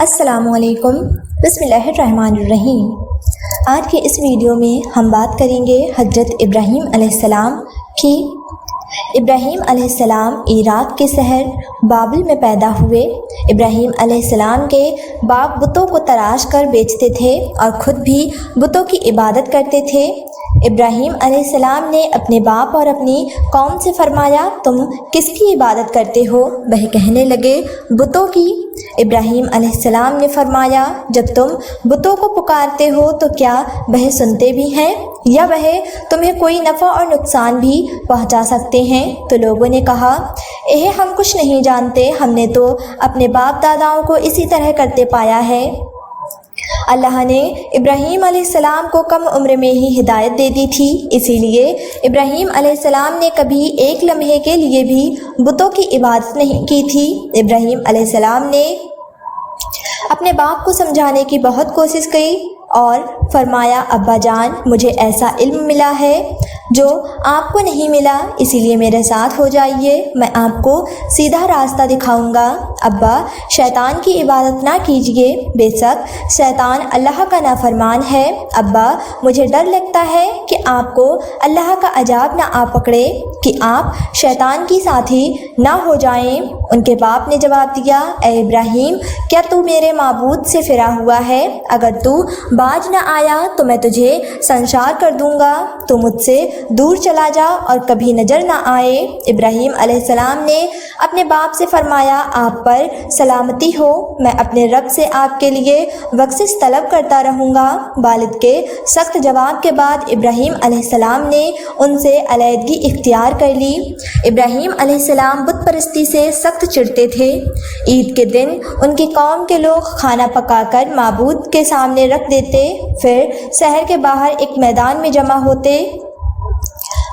السلام علیکم، بسم اللہ الرحمن الرحیم۔ آج کے اس ویڈیو میں ہم بات کریں گے حضرت ابراہیم علیہ السلام کی۔ ابراہیم علیہ السلام عراق کے شہر بابل میں پیدا ہوئے۔ ابراہیم علیہ السلام کے باپ بتوں کو تراش کر بیچتے تھے اور خود بھی بتوں کی عبادت کرتے تھے۔ ابراہیم علیہ السلام نے اپنے باپ اور اپنی قوم سے فرمایا، تم کس کی عبادت کرتے ہو؟ وہ کہنے لگے، بتوں کی۔ ابراہیم علیہ السلام نے فرمایا، جب تم بتوں کو پکارتے ہو تو کیا وہ سنتے بھی ہیں یا وہ تمہیں کوئی نفع اور نقصان بھی پہنچا سکتے ہیں؟ تو لوگوں نے کہا، ہم کچھ نہیں جانتے، ہم نے تو اپنے باپ داداؤں کو اسی طرح کرتے پایا ہے۔ اللہ نے ابراہیم علیہ السلام کو کم عمر میں ہی ہدایت دے دی تھی، اسی لیے ابراہیم علیہ السلام نے کبھی ایک لمحے کے لیے بھی بتوں کی عبادت نہیں کی تھی۔ ابراہیم علیہ السلام نے اپنے باپ کو سمجھانے کی بہت کوشش کی اور فرمایا، ابا جان، مجھے ایسا علم ملا ہے جو آپ کو نہیں ملا، اسی لیے میرے ساتھ ہو جائیے، میں آپ کو سیدھا راستہ دکھاؤں گا۔ ابا، شیطان کی عبادت نہ کیجیے، بے شک شیطان اللہ کا نافرمان ہے۔ ابا، مجھے ڈر لگتا ہے کہ آپ کو اللہ کا عذاب نہ آ پکڑے، کہ آپ شیطان کی ساتھی نہ ہو جائیں۔ ان کے باپ نے جواب دیا، اے ابراہیم، کیا تو میرے معبود سے فرا ہوا ہے؟ اگر تو باز نہ آیا تو میں تجھے سنسار کر دوں گا، تو مجھ سے دور چلا جا اور کبھی نظر نہ آئے۔ ابراہیم علیہ السلام نے اپنے باپ سے فرمایا، آپ پر سلامتی ہو، میں اپنے رب سے آپ کے لیے بخشش طلب کرتا رہوں گا۔ والد کے سخت جواب کے بعد ابراہیم علیہ السلام نے ان سے علیحدگی اختیار کر لی۔ ابراہیم علیہ السلام بت پرستی سے سخت چڑھتے تھے۔ عید کے دن ان کی قوم کے لوگ کھانا پکا کر معبود کے سامنے رکھ دیتے، پھر شہر کے باہر ایک میدان میں جمع ہوتے،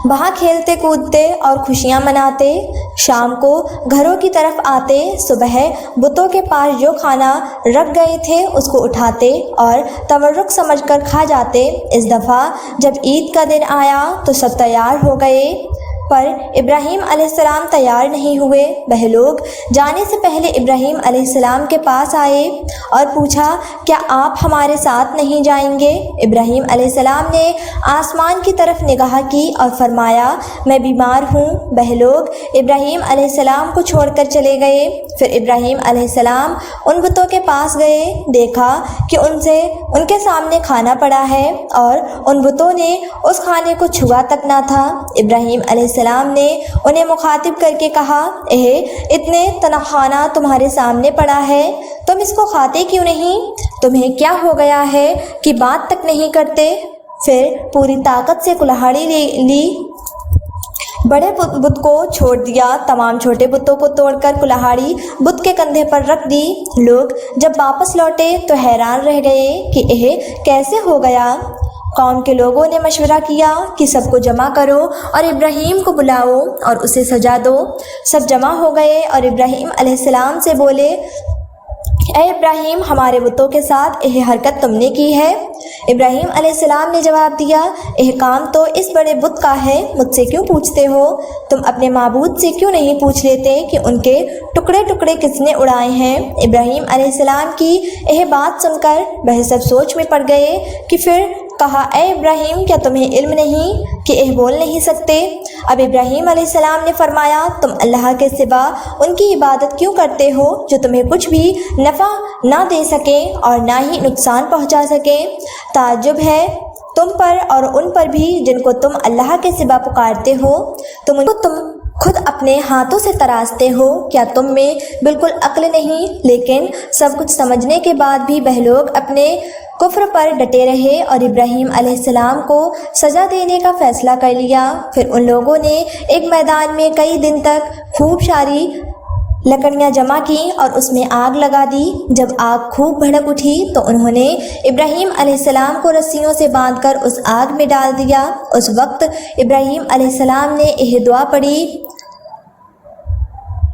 وہاں کھیلتے کودتے اور خوشیاں مناتے۔ شام کو گھروں کی طرف آتے، صبح بتوں کے پاس جو کھانا رکھ گئے تھے اس کو اٹھاتے اور تورک سمجھ کر کھا جاتے۔ اس دفعہ جب عید کا دن آیا تو سب تیار ہو گئے، پر ابراہیم علیہ السلام تیار نہیں ہوئے۔ وہ لوگ جانے سے پہلے ابراہیم علیہ السلام کے پاس آئے اور پوچھا، کیا آپ ہمارے ساتھ نہیں جائیں گے؟ ابراہیم علیہ السلام نے آسمان کی طرف نگاہ کی اور فرمایا، میں بیمار ہوں۔ وہ لوگ ابراہیم علیہ السلام کو چھوڑ کر چلے گئے۔ پھر ابراہیم علیہ السلام ان بتوں کے پاس گئے، دیکھا کہ ان کے سامنے کھانا پڑا ہے اور ان بتوں نے اس کھانے کو چھوا تک نہ تھا۔ ابراہیم علیہ السلام نے انہیں مخاطب کر کے کہا، اتنے تنا کھانا تمہارے سامنے پڑا ہے، تم اس کو کھاتے کیوں نہیں؟ تمہیں کیا ہو گیا ہے کہ بات تک نہیں کرتے؟ پھر پوری طاقت سے کلہاڑی لی، بڑے بت کو چھوڑ دیا، تمام چھوٹے بتوں کو توڑ کر کلہاڑی بت کے کندھے پر رکھ دی۔ لوگ جب واپس لوٹے تو حیران رہ گئے کہ کیسے ہو گیا۔ قوم کے لوگوں نے مشورہ کیا کہ سب کو جمع کرو اور ابراہیم کو بلاؤ اور اسے سزا دو۔ سب جمع ہو گئے اور ابراہیم علیہ السلام سے بولے، اے ابراہیم، ہمارے بتوں کے ساتھ حرکت تم نے کی ہے۔ ابراہیم علیہ السلام نے جواب دیا، کام تو اس بڑے بت کا ہے، مجھ سے کیوں پوچھتے ہو؟ تم اپنے معبود سے کیوں نہیں پوچھ لیتے کہ ان کے ٹکڑے ٹکڑے کس نے اڑائے ہیں؟ ابراہیم علیہ السلام کی بات سن کر وہ سب سوچ میں پڑ گئے کہ پھر کہا، اے ابراہیم، کیا تمہیں علم نہیں کہ بول نہیں سکتے؟ اب ابراہیم علیہ السلام نے فرمایا، تم اللہ کے سوا ان کی عبادت کیوں کرتے ہو جو تمہیں کچھ بھی نفع نہ دے سکے اور نہ ہی نقصان پہنچا سکے؟ تعجب ہے تم پر اور ان پر بھی جن کو تم اللہ کے سوا پکارتے ہو، تم خود اپنے ہاتھوں سے تراشتے ہو، کیا تم میں بالکل عقل نہیں؟ لیکن سب کچھ سمجھنے کے بعد بھی وہ لوگ اپنے کفر پر ڈٹے رہے اور ابراہیم علیہ السلام کو سزا دینے کا فیصلہ کر لیا۔ پھر ان لوگوں نے ایک میدان میں کئی دن تک خوب ساری لکڑیاں جمع کی اور اس میں آگ لگا دی۔ جب آگ خوب بھڑک اٹھی تو انہوں نے ابراہیم علیہ السلام کو رسیوں سے باندھ کر اس آگ میں ڈال دیا۔ اس وقت ابراہیم علیہ السلام نے دعا پڑھی،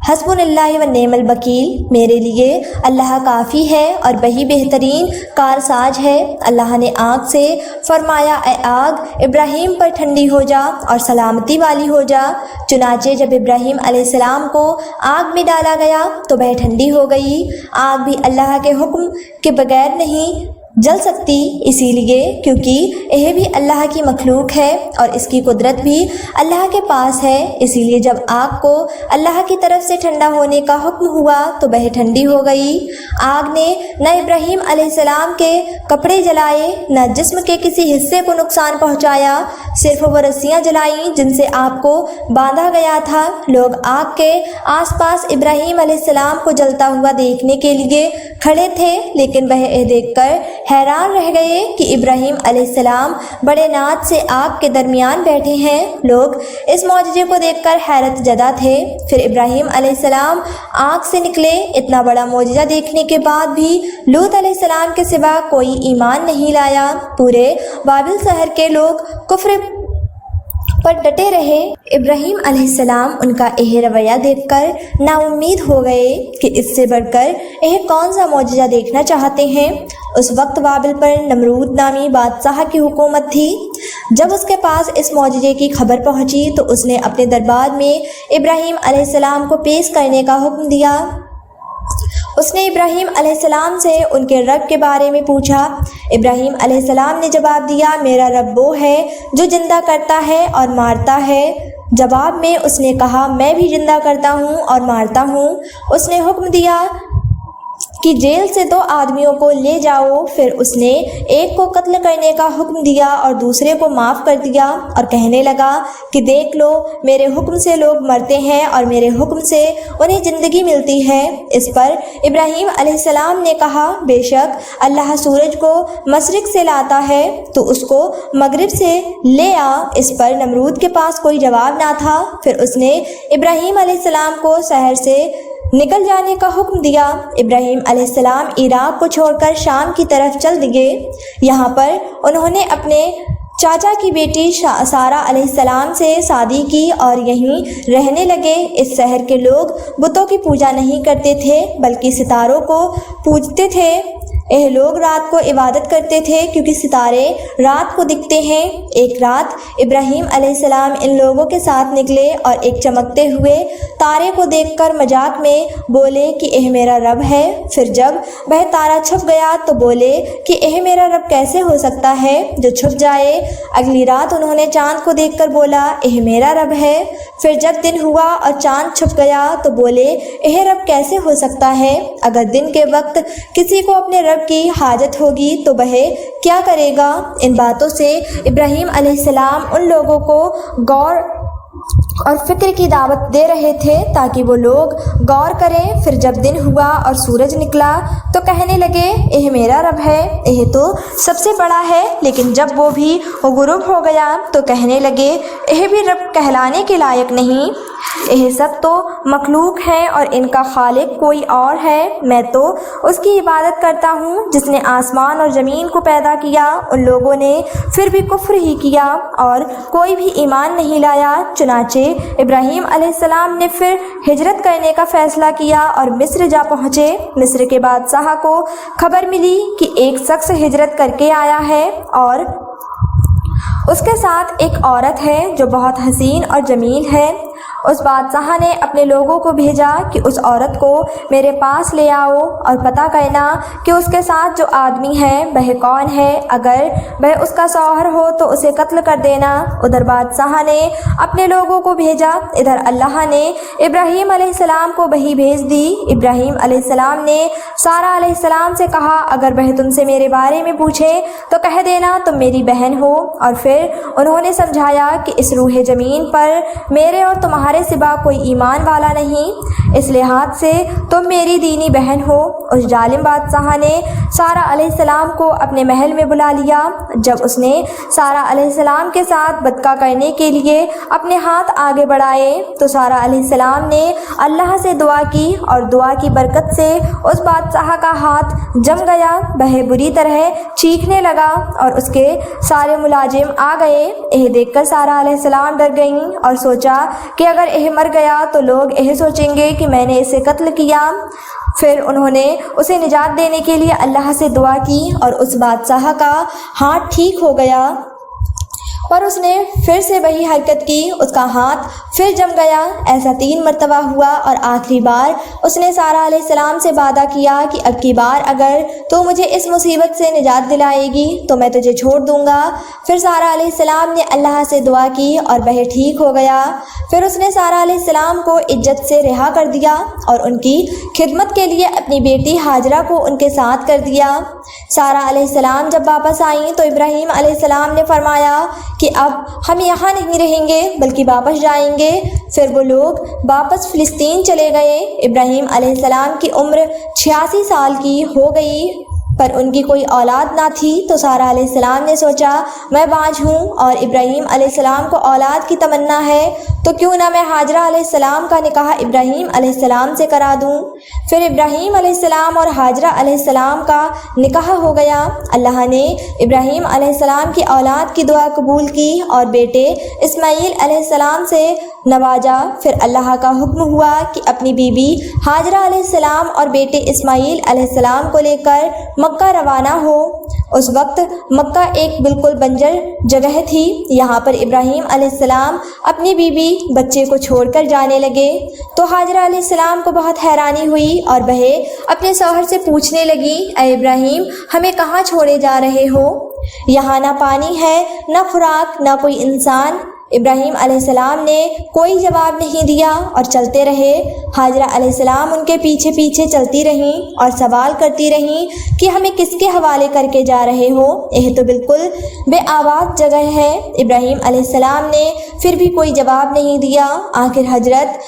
حسبنا اللہ و نعم الوکیل، میرے لیے اللہ کافی ہے اور وہی بہترین کارساز ہے۔ اللہ نے آگ سے فرمایا اے آگ ابراہیم پر ٹھنڈی ہو جا اور سلامتی والی ہو جا۔ چنانچہ جب ابراہیم علیہ السلام کو آگ میں ڈالا گیا تو وہ ٹھنڈی ہو گئی۔ آگ بھی اللہ کے حکم کے بغیر نہیں جل سکتی، اسی لیے کیونکہ یہ بھی اللہ کی مخلوق ہے اور اس کی قدرت بھی اللہ کے پاس ہے، اسی لیے جب آگ کو اللہ کی طرف سے ٹھنڈا ہونے کا حکم ہوا تو وہ ٹھنڈی ہو گئی۔ آگ نے نہ ابراہیم علیہ السلام کے کپڑے جلائے نہ جسم کے کسی حصے کو نقصان پہنچایا، صرف وہ رسیاں جلائیں جن سے آپ کو باندھا گیا تھا۔ لوگ آگ کے آس پاس ابراہیم علیہ السلام کو جلتا ہوا دیکھنے کے لیے کھڑے تھے، لیکن وہ یہ دیکھ کر حیران رہ گئے کہ ابراہیم علیہ السلام بڑے ناز سے آگ کے درمیان بیٹھے ہیں۔ لوگ اس معجزے کو دیکھ کر حیرت زدہ تھے۔ پھر ابراہیم علیہ السلام آگ سے نکلے۔ اتنا بڑا معجزہ دیکھنے کے بعد بھی لوط علیہ السلام کے سوا کوئی ایمان نہیں لایا۔ پورے بابل شہر کے لوگ کفر پر ڈٹے رہے۔ ابراہیم علیہ السلام ان کا یہ رویہ دیکھ کر نا امید ہو گئے کہ اس سے بڑھ کر یہ کون سا معجزہ دیکھنا چاہتے ہیں۔ اس وقت بابل پر نمرود نامی بادشاہ کی حکومت تھی۔ جب اس کے پاس اس معجزے کی خبر پہنچی تو اس نے اپنے دربار میں ابراہیم علیہ السلام کو پیش کرنے کا حکم دیا۔ اس نے ابراہیم علیہ السلام سے ان کے رب کے بارے میں پوچھا۔ ابراہیم علیہ السلام نے جواب دیا میرا رب وہ ہے جو زندہ کرتا ہے اور مارتا ہے۔ جواب میں اس نے کہا میں بھی زندہ کرتا ہوں اور مارتا ہوں۔ اس نے حکم دیا کہ جیل سے 2 آدمیوں کو لے جاؤ۔ پھر اس نے ایک کو قتل کرنے کا حکم دیا اور دوسرے کو معاف کر دیا اور کہنے لگا کہ دیکھ لو میرے حکم سے لوگ مرتے ہیں اور میرے حکم سے انہیں زندگی ملتی ہے۔ اس پر ابراہیم علیہ السلام نے کہا بے شک اللہ سورج کو مشرق سے لاتا ہے تو اس کو مغرب سے لے آ۔ اس پر نمرود کے پاس کوئی جواب نہ تھا۔ پھر اس نے ابراہیم علیہ السلام کو شہر سے نکل جانے کا حکم دیا۔ ابراہیم علیہ السلام عراق کو چھوڑ کر شام کی طرف چل دیے۔ یہاں پر انہوں نے اپنے چاچا کی بیٹی سارہ علیہ السلام سے شادی کی اور یہیں رہنے لگے۔ اس شہر کے لوگ بتوں کی پوجا نہیں کرتے تھے بلکہ ستاروں کو پوجتے تھے۔ یہ لوگ رات کو عبادت کرتے تھے کیونکہ ستارے رات کو دکھتے ہیں۔ ایک رات ابراہیم علیہ السلام ان لوگوں کے ساتھ نکلے اور ایک چمکتے ہوئے تارے کو دیکھ کر مذاق میں بولے کہ یہ میرا رب ہے۔ پھر جب وہ تارا چھپ گیا تو بولے کہ یہ میرا رب کیسے ہو سکتا ہے جو چھپ جائے۔ اگلی رات انہوں نے چاند کو دیکھ کر بولا یہ میرا رب ہے۔ پھر جب دن ہوا اور چاند چھپ گیا تو بولے یہ رب کیسے ہو سکتا ہے۔ اگر دن کے وقت کسی کو اپنے رب کی حاجت ہوگی تو وہ کیا کرے گا۔ ان باتوں سے ابراہیم علیہ السلام ان لوگوں کو غور اور فکر کی دعوت دے رہے تھے تاکہ وہ لوگ غور کریں۔ پھر جب دن ہوا اور سورج نکلا تو کہنے لگے یہ میرا رب ہے، یہ تو سب سے بڑا ہے۔ لیکن جب وہ بھی غروب ہو گیا تو کہنے لگے یہ بھی رب کہلانے کے لائق نہیں، یہ سب تو مخلوق ہیں اور ان کا خالق کوئی اور ہے۔ میں تو اس کی عبادت کرتا ہوں جس نے آسمان اور زمین کو پیدا کیا۔ ان لوگوں نے پھر بھی کفر ہی کیا اور کوئی بھی ایمان نہیں لایا۔ چنانچہ ابراہیم علیہ السلام نے پھر ہجرت کرنے کا فیصلہ کیا اور مصر جا پہنچے۔ مصر کے بادشاہ کو خبر ملی کہ ایک شخص ہجرت کر کے آیا ہے اور اس کے ساتھ ایک عورت ہے جو بہت حسین اور جمیل ہے۔ اس بادشاہ نے اپنے لوگوں کو بھیجا کہ اس عورت کو میرے پاس لے آؤ اور پتہ کرنا کہ اس کے ساتھ جو آدمی ہے وہ کون ہے، اگر وہ اس کا شوہر ہو تو اسے قتل کر دینا۔ ادھر بادشاہ نے اپنے لوگوں کو بھیجا، ادھر اللہ نے ابراہیم علیہ السلام کو وحی بھیج دی۔ ابراہیم علیہ السلام نے سارہ علیہ السلام سے کہا اگر وہ تم سے میرے بارے میں پوچھے تو کہہ دینا تم میری بہن ہو۔ اور پھر انہوں نے سمجھایا کہ اس روح زمین پر میرے اور تمہارے سوا کوئی ایمان والا نہیں، اس لحاظ سے تم میری دینی بہن ہو۔ اس ظالم بادشاہ نے سارہ علیہ السلام کو اپنے محل میں بلا لیا۔ جب اس نے سارہ علیہ السلام کے ساتھ بدکا کرنے کے لیے اپنے ہاتھ آگے بڑھائے تو سارہ علیہ السلام نے اللہ سے دعا کی اور دعا کی برکت سے اس بادشاہ کا ہاتھ جم گیا۔ وہ بری طرح چیخنے لگا اور اس کے سارے ملازم آ گئے۔ یہ دیکھ کر سارہ علیہ السلام ڈر گئیں اور سوچا کہ اگر یہ مر گیا تو لوگ یہ سوچیں گے کہ میں نے اسے قتل کیا۔ پھر انہوں نے اسے نجات دینے کے لیے اللہ سے دعا کی اور اس بادشاہ کا ہاتھ ٹھیک ہو گیا، پر اس نے پھر سے وہی حرکت کی، اس کا ہاتھ پھر جم گیا۔ ایسا 3 مرتبہ ہوا اور آخری بار اس نے سارہ علیہ السلام سے وعدہ کیا کہ اب کی بار اگر تو مجھے اس مصیبت سے نجات دلائے گی تو میں تجھے چھوڑ دوں گا۔ پھر سارہ علیہ السلام نے اللہ سے دعا کی اور وہ ٹھیک ہو گیا۔ پھر اس نے سارہ علیہ السلام کو عزت سے رہا کر دیا اور ان کی خدمت کے لیے اپنی بیٹی ہاجرہ کو ان کے ساتھ کر دیا۔ سارہ علیہ السلام جب واپس آئیں تو ابراہیم علیہ السلام نے فرمایا کہ اب ہم یہاں نہیں رہیں گے بلکہ واپس جائیں گے۔ پھر وہ لوگ واپس فلسطین چلے گئے۔ ابراہیم علیہ السلام کی عمر 86 سال کی ہو گئی، پر ان کی کوئی اولاد نہ تھی، تو سارہ علیہ السلام نے سوچا میں بانجھ ہوں اور ابراہیم علیہ السلام کو اولاد کی تمنا ہے، تو کیوں نہ میں ہاجرہ علیہ السلام کا نکاح ابراہیم علیہ السلام سے کرا دوں۔ پھر ابراہیم علیہ السلام اور ہاجرہ علیہ السلام کا نکاح ہو گیا۔ اللہ نے ابراہیم علیہ السلام کی اولاد کی دعا قبول کی اور بیٹے اسماعیل علیہ السلام سے نوازا۔ پھر اللہ کا حکم ہوا کہ اپنی بیوی ہاجرہ علیہ السلام اور بیٹے اسماعیل علیہ السلام کو لے کر مکہ روانہ ہو۔ اس وقت مکہ ایک بالکل بنجر جگہ تھی۔ یہاں پر ابراہیم علیہ السلام اپنی بیوی بچے کو چھوڑ کر جانے لگے تو ہاجرہ علیہ السلام کو بہت حیرانی ہوئی اور وہ اپنے شوہر سے پوچھنے لگی، اے ابراہیم ہمیں کہاں چھوڑے جا رہے ہو؟ یہاں نہ پانی ہے، نہ خوراک، نہ کوئی انسان۔ ابراہیم علیہ السلام نے کوئی جواب نہیں دیا اور چلتے رہے۔ ہاجرہ علیہ السلام ان کے پیچھے پیچھے چلتی رہیں اور سوال کرتی رہیں کہ ہمیں کس کے حوالے کر کے جا رہے ہو؟ یہ تو بالکل بے آباد جگہ ہے۔ ابراہیم علیہ السلام نے پھر بھی کوئی جواب نہیں دیا۔ آخر حضرت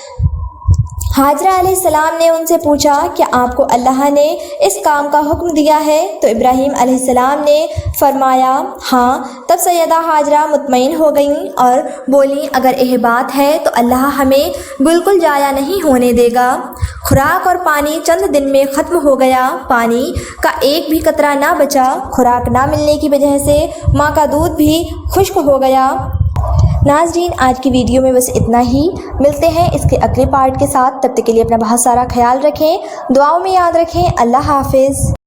ہاجرہ علیہ السلام نے ان سے پوچھا کہ آپ کو اللہ نے اس کام کا حکم دیا ہے؟ تو ابراہیم علیہ السلام نے فرمایا ہاں۔ تب سیدہ ہاجرہ مطمئن ہو گئیں اور بولیں اگر یہ بات ہے تو اللہ ہمیں بالکل ضائع نہیں ہونے دے گا۔ خوراک اور پانی چند دن میں ختم ہو گیا، پانی کا ایک بھی قطرہ نہ بچا۔ خوراک نہ ملنے کی وجہ سے ماں کا دودھ بھی خشک ہو گیا۔ ناظرین آج کی ویڈیو میں بس اتنا ہی، ملتے ہیں اس کے اگلے پارٹ کے ساتھ، تب تک کے لیے اپنا بہت سارا خیال رکھیں، دعاؤں میں یاد رکھیں۔ اللہ حافظ۔